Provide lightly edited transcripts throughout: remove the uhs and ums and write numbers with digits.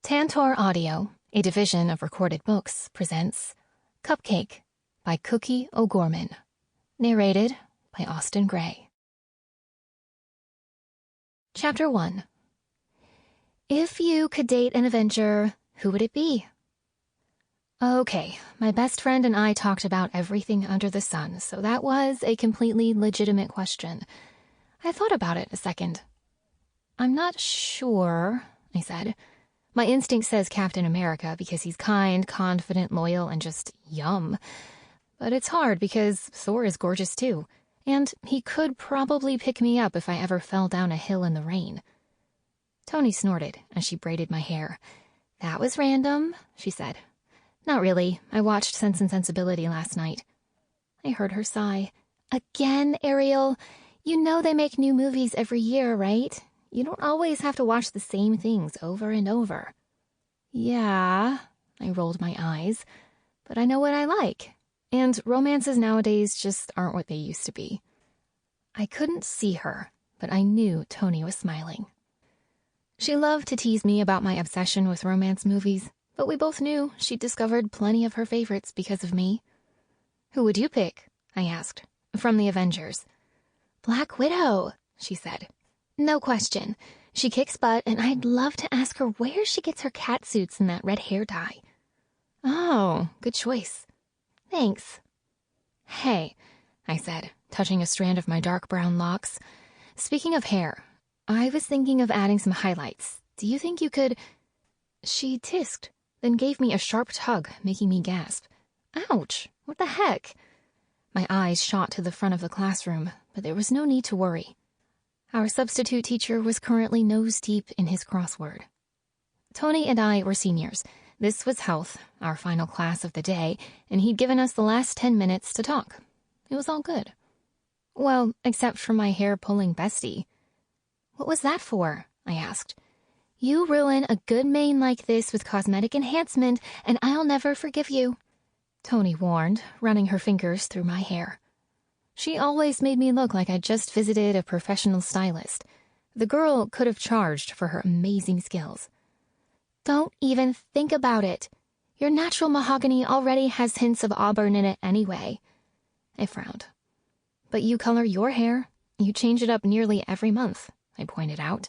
Tantor Audio, a division of Recorded Books, presents Cupcake by Cookie O'Gorman. Narrated by Austenne Gray. Chapter 1. If you could date an Avenger, who would it be? Okay, my best friend and I talked about everything under the sun, so that was a completely legitimate question. I thought about it a second. I'm not sure, I said. My instinct says Captain America because he's kind, confident, loyal, and just yum. But it's hard because Thor is gorgeous too, and he could probably pick me up if I ever fell down a hill in the rain. Tony snorted as she braided my hair. That was random, she said. Not really. I watched Sense and Sensibility last night. I heard her sigh. Again, Ariel? You know they make new movies every year, right? You don't always have to watch the same things over and over. Yeah, I rolled my eyes, but I know what I like, and romances nowadays just aren't what they used to be. I couldn't see her, but I knew Tony was smiling. She loved to tease me about my obsession with romance movies, but we both knew she'd discovered plenty of her favorites because of me. Who would you pick? I asked. From the Avengers. Black Widow, she said. No question. She kicks butt, and I'd love to ask her where she gets her cat suits and that red hair dye. Oh, good choice. Thanks. Hey, I said, touching a strand of my dark brown locks. Speaking of hair, I was thinking of adding some highlights. Do you think you could... She tisked, then gave me a sharp tug, making me gasp. Ouch! What the heck? My eyes shot to the front of the classroom, but there was no need to worry. Our substitute teacher was currently nose-deep in his crossword. Tony and I were seniors. This was health, our final class of the day, and he'd given us the last 10 minutes to talk. It was all good. Well, except for my hair-pulling bestie. What was that for? I asked. You ruin a good mane like this with cosmetic enhancement, and I'll never forgive you, Tony warned, running her fingers through my hair. She always made me look like I'd just visited a professional stylist. The girl could have charged for her amazing skills. Don't even think about it. Your natural mahogany already has hints of auburn in it anyway. I frowned. But you color your hair. You change it up nearly every month, I pointed out.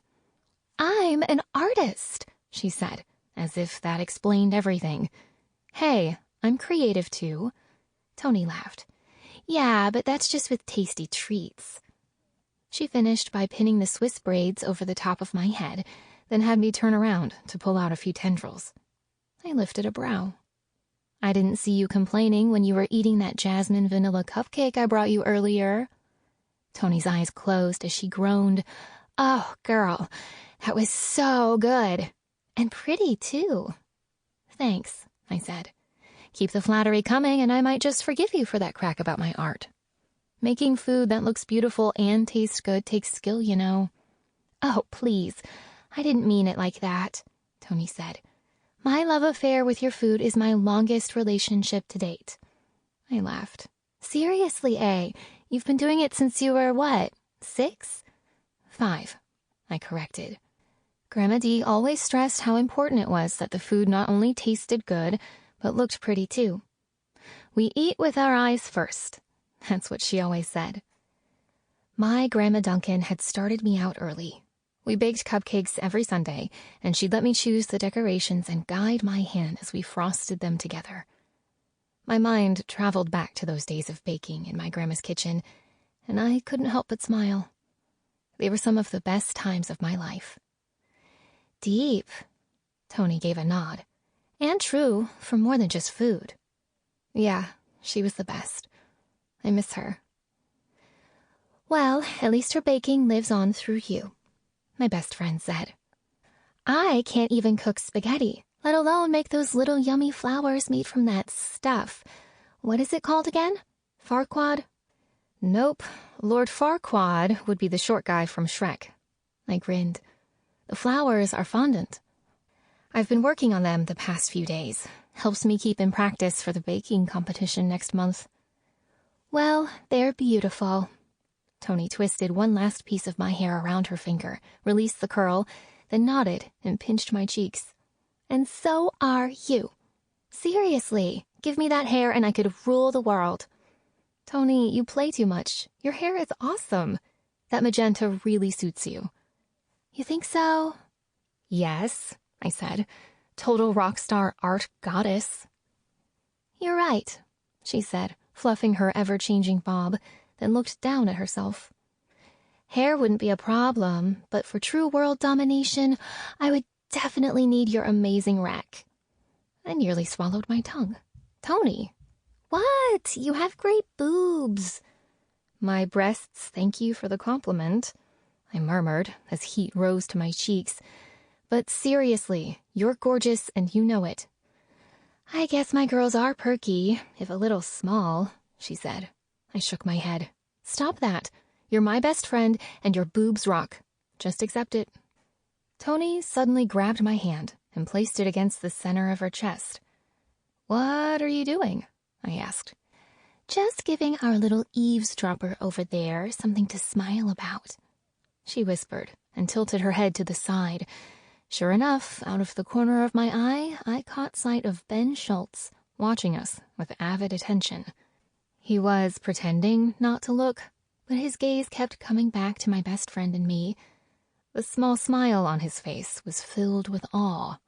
I'm an artist, she said, as if that explained everything. Hey, I'm creative too. Tony laughed. Yeah, but that's just with tasty treats. She finished by pinning the Swiss braids over the top of my head, then had me turn around to pull out a few tendrils. I lifted a brow. I didn't see you complaining when you were eating that jasmine vanilla cupcake I brought you earlier. Tony's eyes closed as she groaned. Oh, girl, that was so good. And pretty, too. Thanks, I said. Keep the flattery coming, and I might just forgive you for that crack about my art. Making food that looks beautiful and tastes good takes skill, you know. Oh, please. I didn't mean it like that, Tony said. My love affair with your food is my longest relationship to date. I laughed. Seriously, A, you've been doing it since you were, what, 6? 5, I corrected. Grandma Dee always stressed how important it was that the food not only tasted good, but looked pretty too. We eat with our eyes first. That's what she always said. My Grandma Duncan had started me out early. We baked cupcakes every Sunday, and she'd let me choose the decorations and guide my hand as we frosted them together. My mind traveled back to those days of baking in my grandma's kitchen, and I couldn't help but smile. They were some of the best times of my life. Deep, Tony gave a nod. And true, for more than just food. Yeah, she was the best. I miss her. Well, at least her baking lives on through you, my best friend said. I can't even cook spaghetti, let alone make those little yummy flowers made from that stuff. What is it called again? Farquaad? Nope, Lord Farquaad would be the short guy from Shrek. I grinned. The flowers are fondant. I've been working on them the past few days. Helps me keep in practice for the baking competition next month. Well, they're beautiful. Tony twisted one last piece of my hair around her finger, released the curl, then nodded and pinched my cheeks. And so are you. Seriously, give me that hair and I could rule the world. Tony, you play too much. Your hair is awesome. That magenta really suits you. You think so? Yes, I said. Total rock star art goddess. You're right, she said, fluffing her ever-changing bob, then looked down at herself. Hair wouldn't be a problem, but for true world domination, I would definitely need your amazing rack. I nearly swallowed my tongue. Tony. What? You have great boobs. My breasts thank you for the compliment, I murmured as heat rose to my cheeks. But seriously, you're gorgeous and you know it. I guess my girls are perky, if a little small, she said. I shook my head. Stop that. You're my best friend and your boobs rock. Just accept it. Tony suddenly grabbed my hand and placed it against the center of her chest. What are you doing? I asked. Just giving our little eavesdropper over there something to smile about, she whispered and tilted her head to the side. Sure enough, out of the corner of my eye, I caught sight of Ben Schultz watching us with avid attention. He was pretending not to look, but his gaze kept coming back to my best friend and me. The small smile on his face was filled with awe.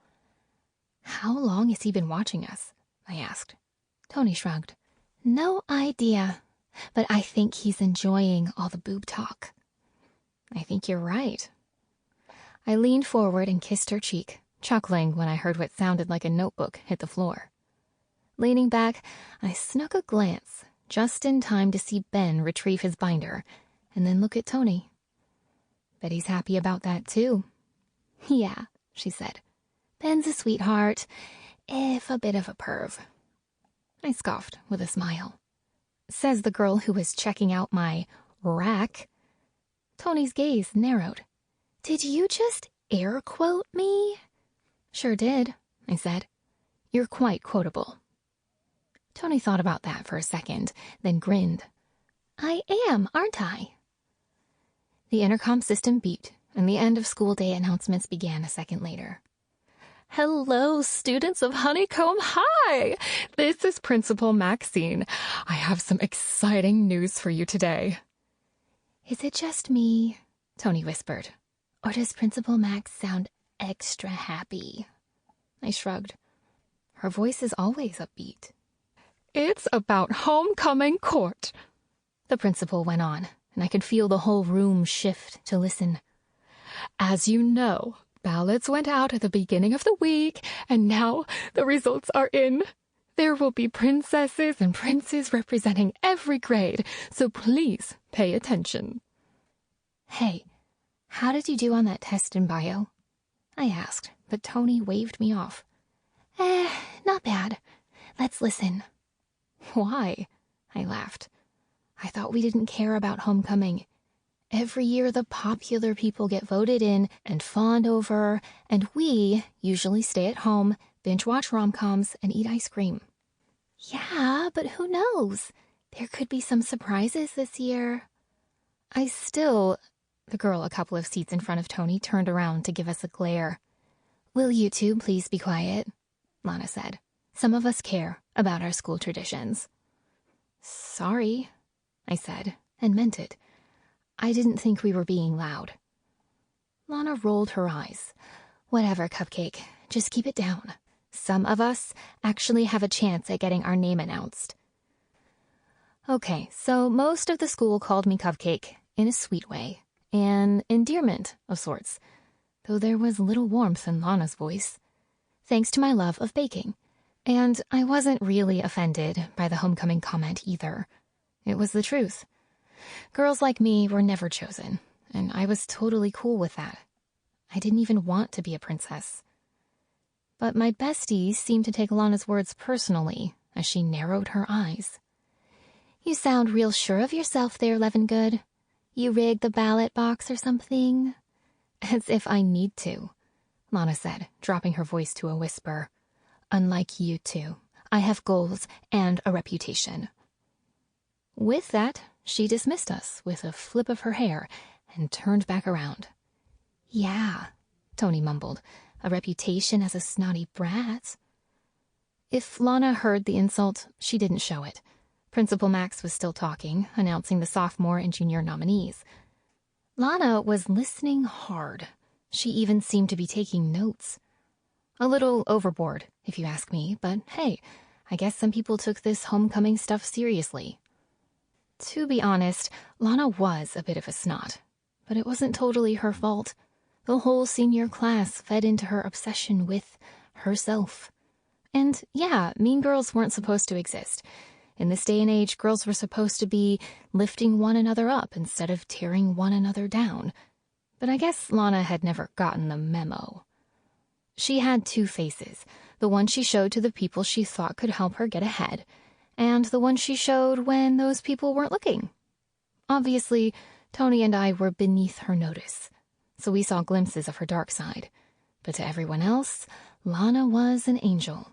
How long has he been watching us? I asked. Tony shrugged. No idea, but I think he's enjoying all the boob talk. I think you're right. I leaned forward and kissed her cheek, chuckling when I heard what sounded like a notebook hit the floor. Leaning back, I snuck a glance, just in time to see Ben retrieve his binder, and then look at Tony. Bet he's happy about that, too. Yeah, she said. Ben's a sweetheart, if a bit of a perv. I scoffed with a smile. Says the girl who was checking out my rack. Tony's gaze narrowed. Did you just air quote me? Sure did, I said. You're quite quotable. Tony thought about that for a second, then grinned. I am, aren't I? The intercom system beeped, and the end of school day announcements began a second later. Hello, students of Honeycomb High! This is Principal Maxine. I have some exciting news for you today. Is it just me? Tony whispered. Or does Principal Max sound extra happy? I shrugged. Her voice is always upbeat. It's about homecoming court, the principal went on, and I could feel the whole room shift to listen. As you know, ballots went out at the beginning of the week, and now the results are in. There will be princesses and princes representing every grade, so please pay attention. Hey, how did you do on that test in bio? I asked, but Tony waved me off. Not bad. Let's listen. Why? I laughed. I thought we didn't care about homecoming. Every year the popular people get voted in and fawned over, and we usually stay at home, binge-watch rom-coms, and eat ice cream. Yeah, but who knows? There could be some surprises this year. The girl a couple of seats in front of Tony turned around to give us a glare. Will you two please be quiet? Lana said. Some of us care about our school traditions. Sorry, I said, and meant it. I didn't think we were being loud. Lana rolled her eyes. Whatever, Cupcake. Just keep it down. Some of us actually have a chance at getting our name announced. Okay, so most of the school called me Cupcake in a sweet way, an endearment of sorts, though there was little warmth in Lana's voice, thanks to my love of baking. And I wasn't really offended by the homecoming comment either. It was the truth. Girls like me were never chosen, and I was totally cool with that. I didn't even want to be a princess. But my bestie seemed to take Lana's words personally as she narrowed her eyes. You sound real sure of yourself there, Levengood. You rigged the ballot box or something? As if I need to, Lana said, dropping her voice to a whisper. Unlike you two, I have goals and a reputation. With that, she dismissed us with a flip of her hair and turned back around. Yeah, Tony mumbled. A reputation as a snotty brat. If Lana heard the insult, she didn't show it. Principal Max was still talking, announcing the sophomore and junior nominees. Lana was listening hard. She even seemed to be taking notes. A little overboard, if you ask me, but hey, I guess some people took this homecoming stuff seriously. To be honest, Lana was a bit of a snot, but it wasn't totally her fault. The whole senior class fed into her obsession with herself. And yeah, mean girls weren't supposed to exist. In this day and age, girls were supposed to be lifting one another up instead of tearing one another down. But I guess Lana had never gotten the memo. She had two faces, the one she showed to the people she thought could help her get ahead, and the one she showed when those people weren't looking. Obviously, Tony and I were beneath her notice, so we saw glimpses of her dark side. But to everyone else, Lana was an angel.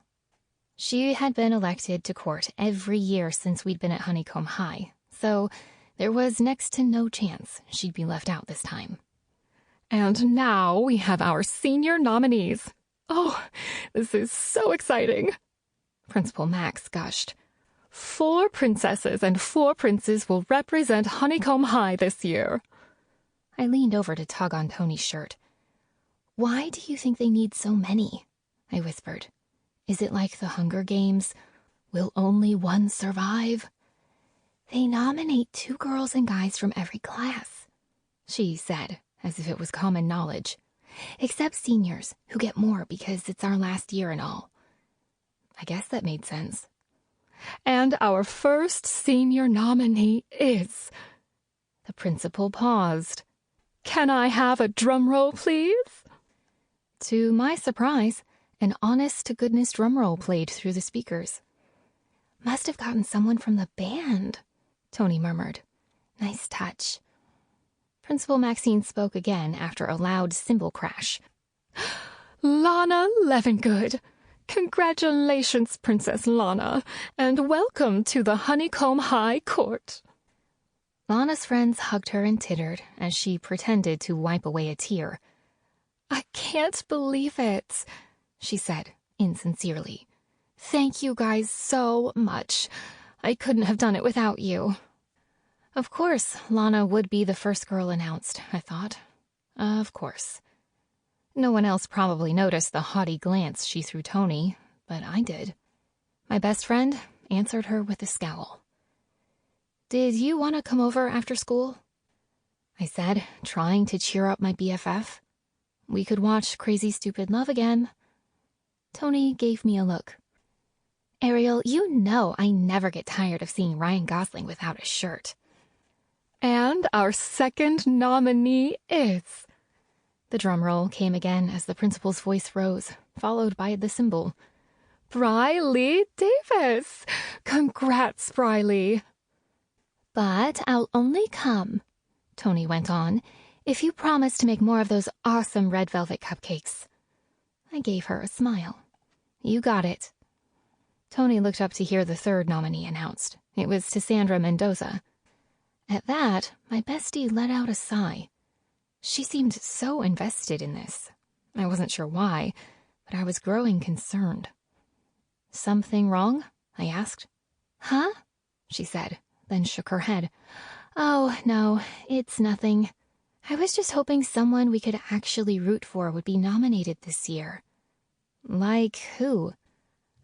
She had been elected to court every year since we'd been at Honeycomb High, so there was next to no chance she'd be left out this time. And now we have our senior nominees. Oh, this is so exciting. Principal Max gushed. 4 princesses and 4 princes will represent Honeycomb High this year. I leaned over to tug on Tony's shirt. Why do you think they need so many? I whispered. Is it like the Hunger Games? Will only one survive? They nominate 2 girls and guys from every class, she said, as if it was common knowledge. Except seniors, who get more because it's our last year and all. I guess that made sense. And our first senior nominee is... The principal paused. Can I have a drum roll, please? To my surprise, an honest-to-goodness drum roll played through the speakers. Must have gotten someone from the band, Tony murmured. Nice touch. Principal Maxine spoke again after a loud cymbal crash. Lana Levengood! Congratulations, Princess Lana, and welcome to the Honeycomb High Court. Lana's friends hugged her and tittered as she pretended to wipe away a tear. I can't believe it, she said insincerely. Thank you guys so much. I couldn't have done it without you. Of course, Lana would be the first girl announced, I thought. Of course. No one else probably noticed the haughty glance she threw Tony, but I did. My best friend answered her with a scowl. Did you want to come over after school? I said, trying to cheer up my BFF. We could watch Crazy Stupid Love again. Tony gave me a look. Ariel, you know I never get tired of seeing Ryan Gosling without a shirt. And our second nominee is... The drum roll came again as the principal's voice rose, followed by the cymbal. Briley Davis! Congrats, Briley! But I'll only come, Tony went on, if you promise to make more of those awesome red velvet cupcakes. I gave her a smile. You got it. Tony looked up to hear the third nominee announced. It was Cassandra Mendoza. At that, my bestie let out a sigh. She seemed so invested in this. I wasn't sure why, but I was growing concerned. Something wrong? I asked. Huh? She said, then shook her head. Oh, no, it's nothing. I was just hoping someone we could actually root for would be nominated this year. Like who?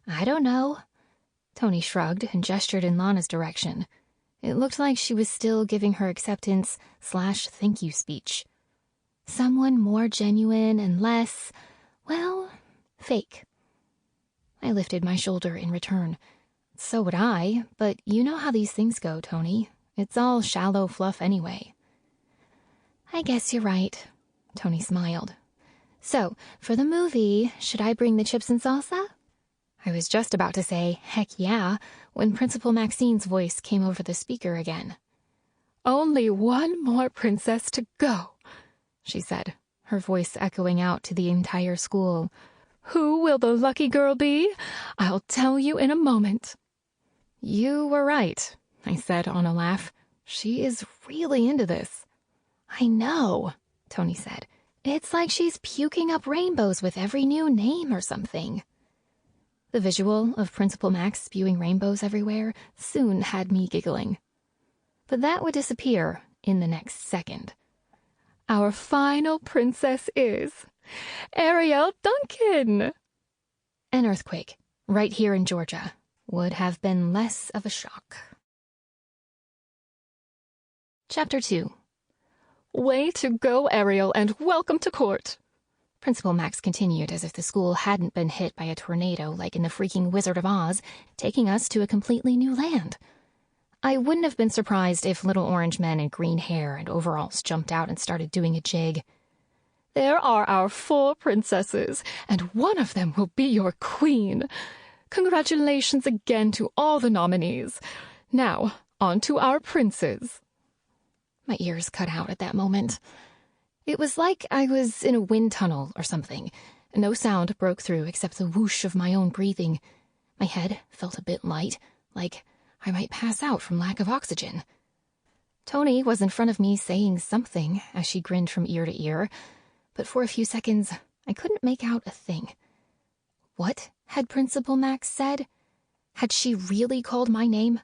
I don't know. Tony shrugged and gestured in Lana's direction. It looked like she was still giving her acceptance/thank you speech. Someone more genuine and less, well, fake. I lifted my shoulder in return. So would I, but you know how these things go, Tony. It's all shallow fluff anyway. I guess you're right, Tony smiled. So, for the movie, should I bring the chips and salsa? I was just about to say, heck yeah, when Principal Maxine's voice came over the speaker again. Only one more princess to go, she said, her voice echoing out to the entire school. Who will the lucky girl be? I'll tell you in a moment. You were right, I said on a laugh. She is really into this. I know, Tony said. It's like she's puking up rainbows with every new name or something. The visual of Principal Max spewing rainbows everywhere soon had me giggling. But that would disappear in the next second. Our final princess is Ariel Duncan! An earthquake, right here in Georgia, would have been less of a shock. Chapter 2. Way to go, Ariel, and welcome to court. Principal Max continued as if the school hadn't been hit by a tornado like in the freaking Wizard of Oz, taking us to a completely new land. I wouldn't have been surprised if little orange men in green hair and overalls jumped out and started doing a jig. There are our 4 princesses, and one of them will be your queen. Congratulations again to all the nominees. Now, on to our princes. My ears cut out at that moment. It was like I was in a wind tunnel or something. No sound broke through except the whoosh of my own breathing. My head felt a bit light, like I might pass out from lack of oxygen. Tony was in front of me saying something as she grinned from ear to ear, but for a few seconds I couldn't make out a thing. What had Principal Max said? Had she really called my name?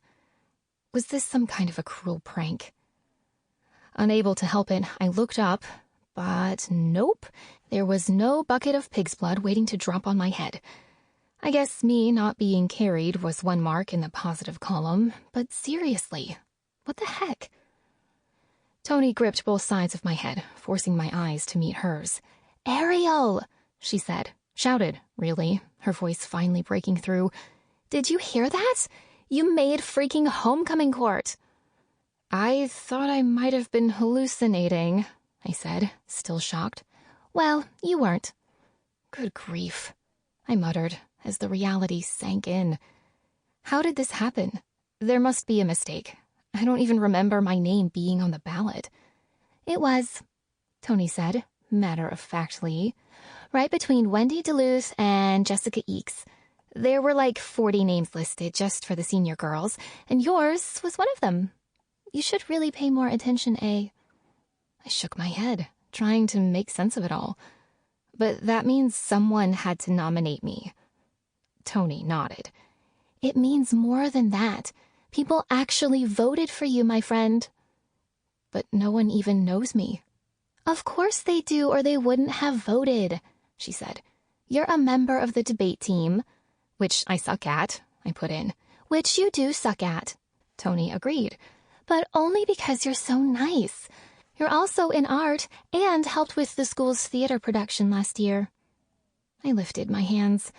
Was this some kind of a cruel prank? Unable to help it, I looked up, but nope, there was no bucket of pig's blood waiting to drop on my head. I guess me not being carried was one mark in the positive column, but seriously, what the heck? Tony gripped both sides of my head, forcing my eyes to meet hers. Ariel, she said, shouted, really, her voice finally breaking through. Did you hear that? You made freaking homecoming court. I thought I might have been hallucinating, I said, still shocked. Well, you weren't. Good grief, I muttered as the reality sank in. How did this happen? There must be a mistake. I don't even remember my name being on the ballot. It was, Tony said, matter-of-factly, right between Wendy Duluth and Jessica Eakes. There were like 40 names listed just for the senior girls, and yours was one of them. You should really pay more attention, A. I shook my head, trying to make sense of it all. But that means someone had to nominate me. Tony nodded. It means more than that. People actually voted for you, my friend. But no one even knows me. Of course they do, or they wouldn't have voted, she said. You're a member of the debate team, which I suck at, I put in. Which you do suck at, Tony agreed. But only because you're so nice. You're also in art and helped with the school's theater production last year. I lifted my hands.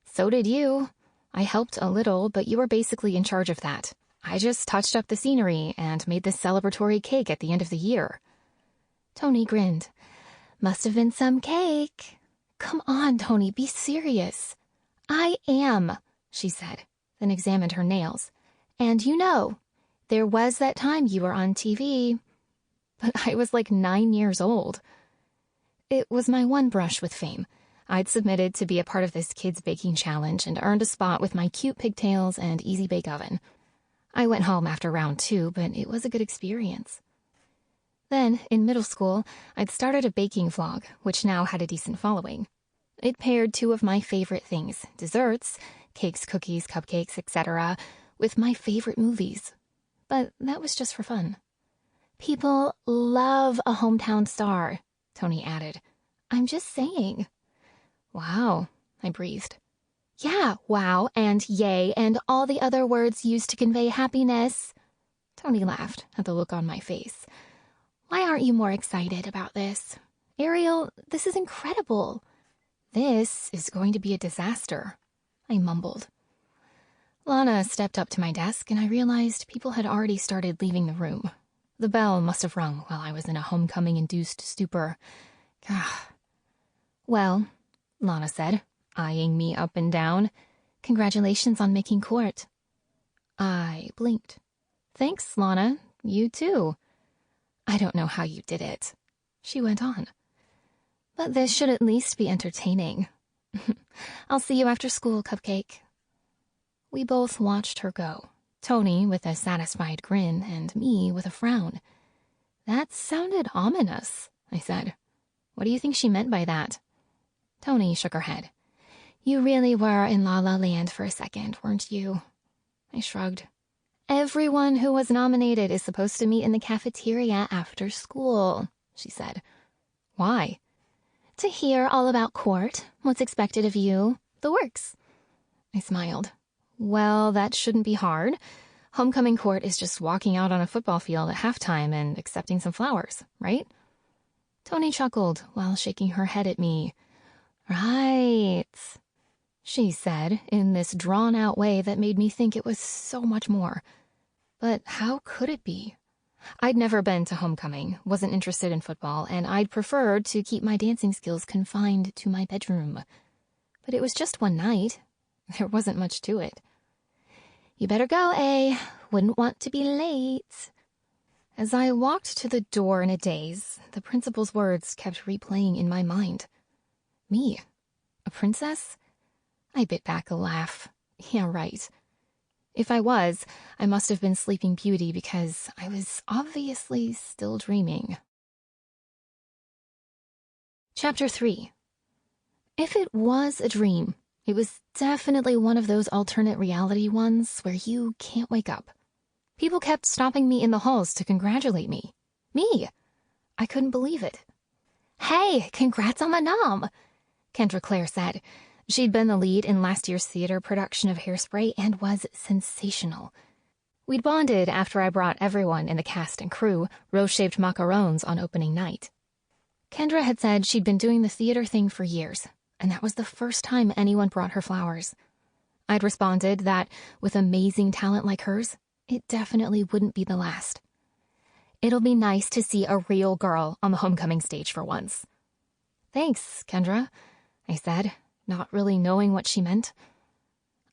So did you. I helped a little, but you were basically in charge of that. I just touched up the scenery and made this celebratory cake at the end of the year. Tony grinned. Must have been some cake. Come on, Tony, be serious. I am, she said, then examined her nails. And you know, there was that time you were on TV. But I was like 9 years old. It was my one brush with fame. I'd submitted to be a part of this kids' baking challenge and earned a spot with my cute pigtails and easy bake oven. I went home after round 2, but it was a good experience. Then, in middle school, I'd started a baking vlog, which now had a decent following. It paired 2 of my favorite things, desserts, cakes, cookies, cupcakes, etc., with my favorite movies. But that was just for fun. People love a hometown star, Tony added. I'm just saying. Wow, I breathed. Yeah, wow, and yay, and all the other words used to convey happiness. Tony laughed at the look on my face. Why aren't you more excited about this? Ariel, this is incredible. This is going to be a disaster, I mumbled. Lana stepped up to my desk, and I realized people had already started leaving the room. The bell must have rung while I was in a homecoming-induced stupor. Well, Lana said, eyeing me up and down, congratulations on making court. I blinked. Thanks, Lana. You too. I don't know how you did it, she went on. But this should at least be entertaining. I'll see you after school, Cupcake. We both watched her go, Tony with a satisfied grin and me with a frown. That sounded ominous, I said. What do you think she meant by that? Tony shook her head. You really were in La La Land for a second, weren't you? I shrugged. Everyone who was nominated is supposed to meet in the cafeteria after school, she said. Why? To hear all about court, what's expected of you, the works. I smiled. Well, that shouldn't be hard. Homecoming court is just walking out on a football field at halftime and accepting some flowers, right? Tony chuckled while shaking her head at me. Right, she said in this drawn-out way that made me think it was so much more. But how could it be? I'd never been to homecoming, wasn't interested in football, and I'd preferred to keep my dancing skills confined to my bedroom. But it was just one night. There wasn't much to it. You better go, A. Wouldn't want to be late. As I walked to the door in a daze, the principal's words kept replaying in my mind. Me? A princess? I bit back a laugh. Yeah, right. If I was, I must have been Sleeping Beauty because I was obviously still dreaming. Chapter 3. If it was a dream, it was definitely one of those alternate reality ones where you can't wake up. People kept stopping me in the halls to congratulate me. Me! I couldn't believe it. Hey, congrats on the nom! Kendra Claire said. She'd been the lead in last year's theater production of Hairspray and was sensational. We'd bonded after I brought everyone in the cast and crew rose-shaped macarons on opening night. Kendra had said she'd been doing the theater thing for years, and that was the first time anyone brought her flowers. I'd responded that, with amazing talent like hers, it definitely wouldn't be the last. It'll be nice to see a real girl on the homecoming stage for once. Thanks, Kendra, I said, not really knowing what she meant.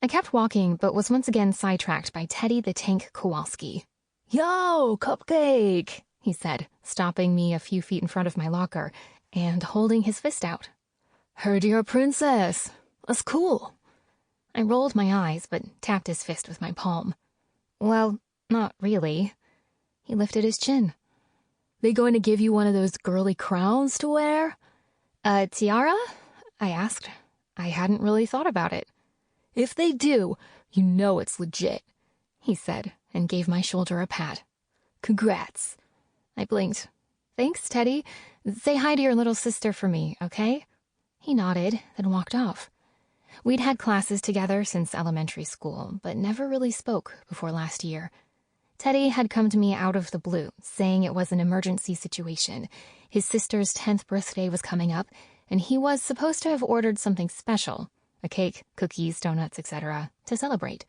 I kept walking, but was once again sidetracked by Teddy the Tank Kowalski. Yo, Cupcake, he said, stopping me a few feet in front of my locker and holding his fist out. Heard you're a princess. That's cool. I rolled my eyes, but tapped his fist with my palm. Well, not really. He lifted his chin. They going to give you one of those girly crowns to wear? A tiara? I asked. I hadn't really thought about it. If they do, you know it's legit, he said, and gave my shoulder a pat. Congrats. I blinked. Thanks, Teddy. Say hi to your little sister for me, okay? He nodded, then walked off. We'd had classes together since elementary school, but never really spoke before last year. Teddy had come to me out of the blue, saying it was an emergency situation. His sister's 10th birthday was coming up, and he was supposed to have ordered something special, a cake, cookies, donuts, etc., to celebrate.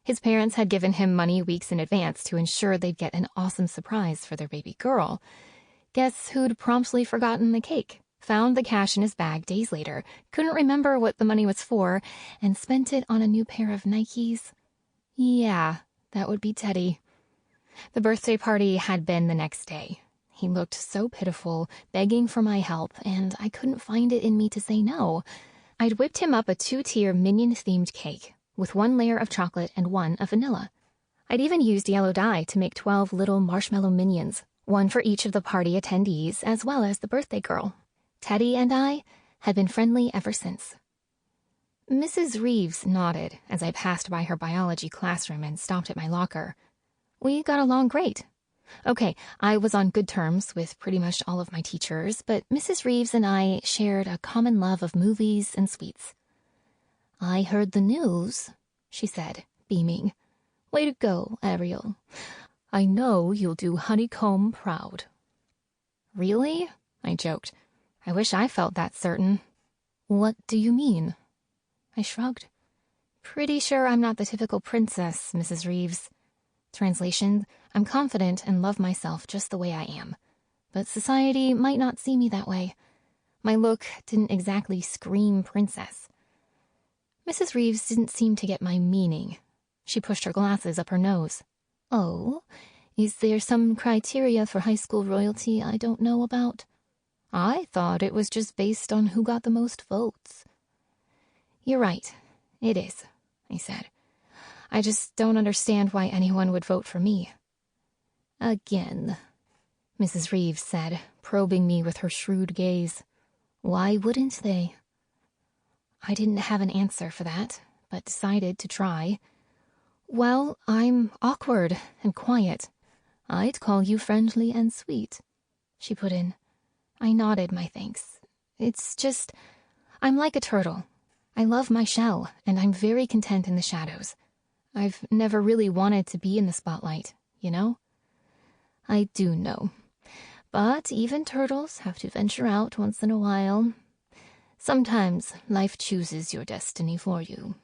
His parents had given him money weeks in advance to ensure they'd get an awesome surprise for their baby girl. Guess who'd promptly forgotten the cake, found the cash in his bag days later, couldn't remember what the money was for, and spent it on a new pair of Nikes? Yeah, that would be Teddy. The birthday party had been the next day. He looked so pitiful, begging for my help, and I couldn't find it in me to say no. I'd whipped him up a 2-tier Minion-themed cake, with 1 layer of chocolate and 1 of vanilla. I'd even used yellow dye to make 12 little marshmallow minions, 1 for each of the party attendees, as well as the birthday girl. Teddy and I had been friendly ever since. Mrs. Reeves nodded as I passed by her biology classroom and stopped at my locker. We got along great. Okay, I was on good terms with pretty much all of my teachers, but Mrs. Reeves and I shared a common love of movies and sweets. I heard the news, she said, beaming. Way to go, Ariel. I know you'll do Honeycomb proud. Really? I joked. I wish I felt that certain. What do you mean? I shrugged. Pretty sure I'm not the typical princess, Mrs. Reeves. Translation, I'm confident and love myself just the way I am. But society might not see me that way. My look didn't exactly scream princess. Mrs. Reeves didn't seem to get my meaning. She pushed her glasses up her nose. Oh, is there some criteria for high school royalty I don't know about? I thought it was just based on who got the most votes. You're right. It is, I said. I just don't understand why anyone would vote for me. Again, Mrs. Reeves said, probing me with her shrewd gaze. Why wouldn't they? I didn't have an answer for that, but decided to try. Well, I'm awkward and quiet. I'd call you friendly and sweet, she put in. I nodded my thanks. It's just, I'm like a turtle. I love my shell, and I'm very content in the shadows. I've never really wanted to be in the spotlight, you know? I do know. But even turtles have to venture out once in a while. Sometimes life chooses your destiny for you.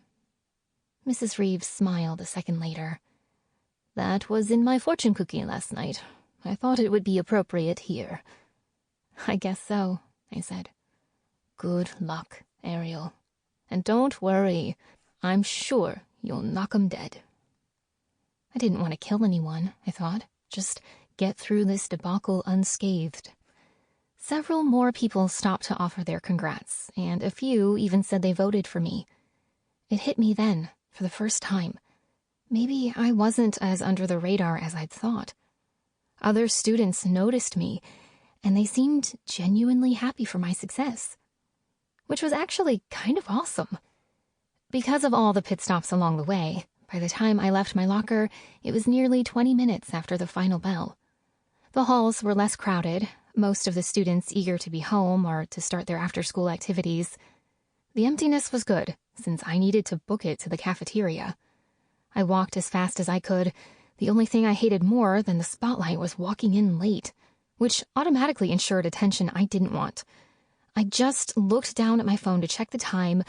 Mrs. Reeves smiled a second later. That was in my fortune cookie last night. I thought it would be appropriate here. I guess so, I said. Good luck, Ariel. And don't worry, I'm sure you'll knock 'em dead. I didn't want to kill anyone, I thought. Just get through this debacle unscathed. Several more people stopped to offer their congrats, and a few even said they voted for me. It hit me then, for the first time. Maybe I wasn't as under the radar as I'd thought. Other students noticed me, and they seemed genuinely happy for my success, which was actually kind of awesome. Because of all the pit stops along the way, by the time I left my locker, it was nearly 20 minutes after the final bell. The halls were less crowded, most of the students eager to be home or to start their after-school activities. The emptiness was good, since I needed to book it to the cafeteria. I walked as fast as I could. The only thing I hated more than the spotlight was walking in late, which automatically ensured attention I didn't want. I just looked down at my phone to check the time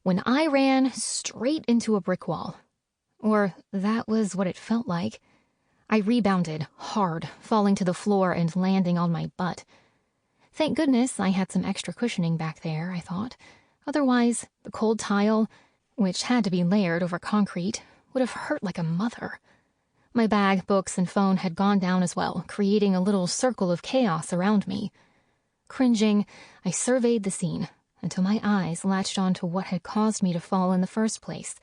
when I ran straight into a brick wall. Or that was what it felt like. I rebounded hard, falling to the floor and landing on my butt. Thank goodness I had some extra cushioning back there, I thought. Otherwise, the cold tile, which had to be layered over concrete, would have hurt like a mother. My bag, books, and phone had gone down as well, creating a little circle of chaos around me. Cringing, I surveyed the scene until my eyes latched onto what had caused me to fall in the first place.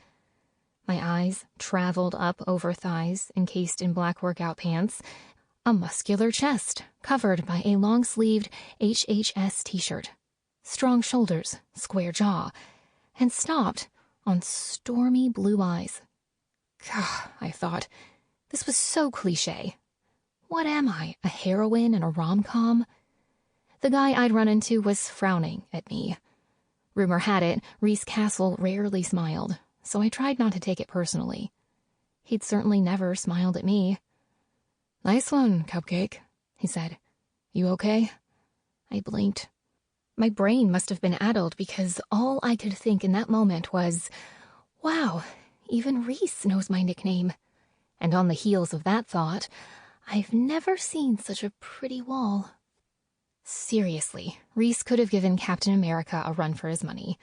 My eyes traveled up over thighs encased in black workout pants, a muscular chest covered by a long-sleeved HHS t-shirt, strong shoulders, square jaw, and stopped on stormy blue eyes. Gah, I thought, this was so cliché. What am I, a heroine in a rom-com? The guy I'd run into was frowning at me. Rumor had it, Rhys Castle rarely smiled, so I tried not to take it personally. He'd certainly never smiled at me. "Nice one, Cupcake," he said. "You okay?" I blinked. My brain must have been addled because all I could think in that moment was, wow, even Rhys knows my nickname. And on the heels of that thought, I've never seen such a pretty wall. Seriously, Rhys could have given Captain America a run for his money.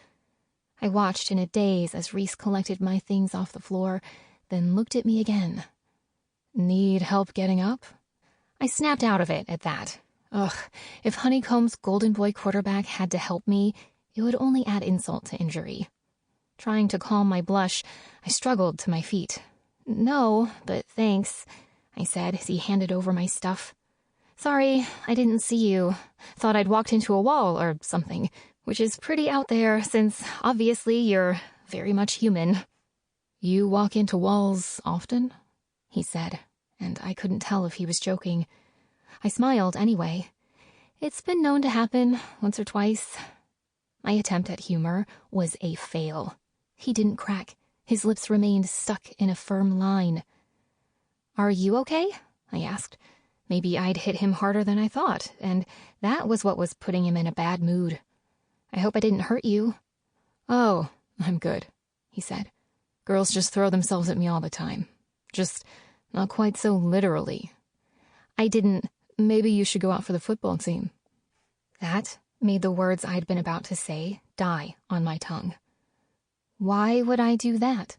I watched in a daze as Rhys collected my things off the floor, then looked at me again. "Need help getting up?" I snapped out of it at that. Ugh, if Honeycomb's Golden Boy quarterback had to help me, it would only add insult to injury. Trying to calm my blush, I struggled to my feet. "No, but thanks," I said as he handed over my stuff. "Sorry, I didn't see you. Thought I'd walked into a wall or something, which is pretty out there since, obviously, you're very much human." "You walk into walls often?" he said, and I couldn't tell if he was joking. I smiled anyway. It's been known to happen once or twice. My attempt at humor was a fail. He didn't crack. His lips remained stuck in a firm line. "Are you okay?" I asked. Maybe I'd hit him harder than I thought, and that was what was putting him in a bad mood. "I hope I didn't hurt you." "Oh, I'm good," he said. "Girls just throw themselves at me all the time. Just not quite so literally." Maybe you should go out for the football team." That made the words I'd been about to say die on my tongue. "Why would I do that?"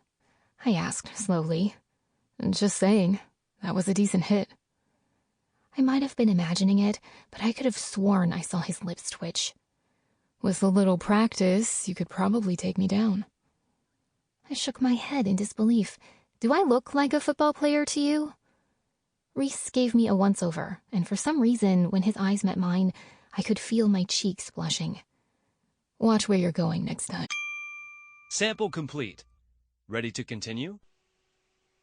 I asked slowly. "Just saying, that was a decent hit." I might have been imagining it, but I could have sworn I saw his lips twitch. "With a little practice, you could probably take me down." I shook my head in disbelief. "Do I look like a football player to you?" Rhys gave me a once-over, and for some reason, when his eyes met mine, I could feel my cheeks blushing. Watch where you're going next time. Sample complete. Ready to continue?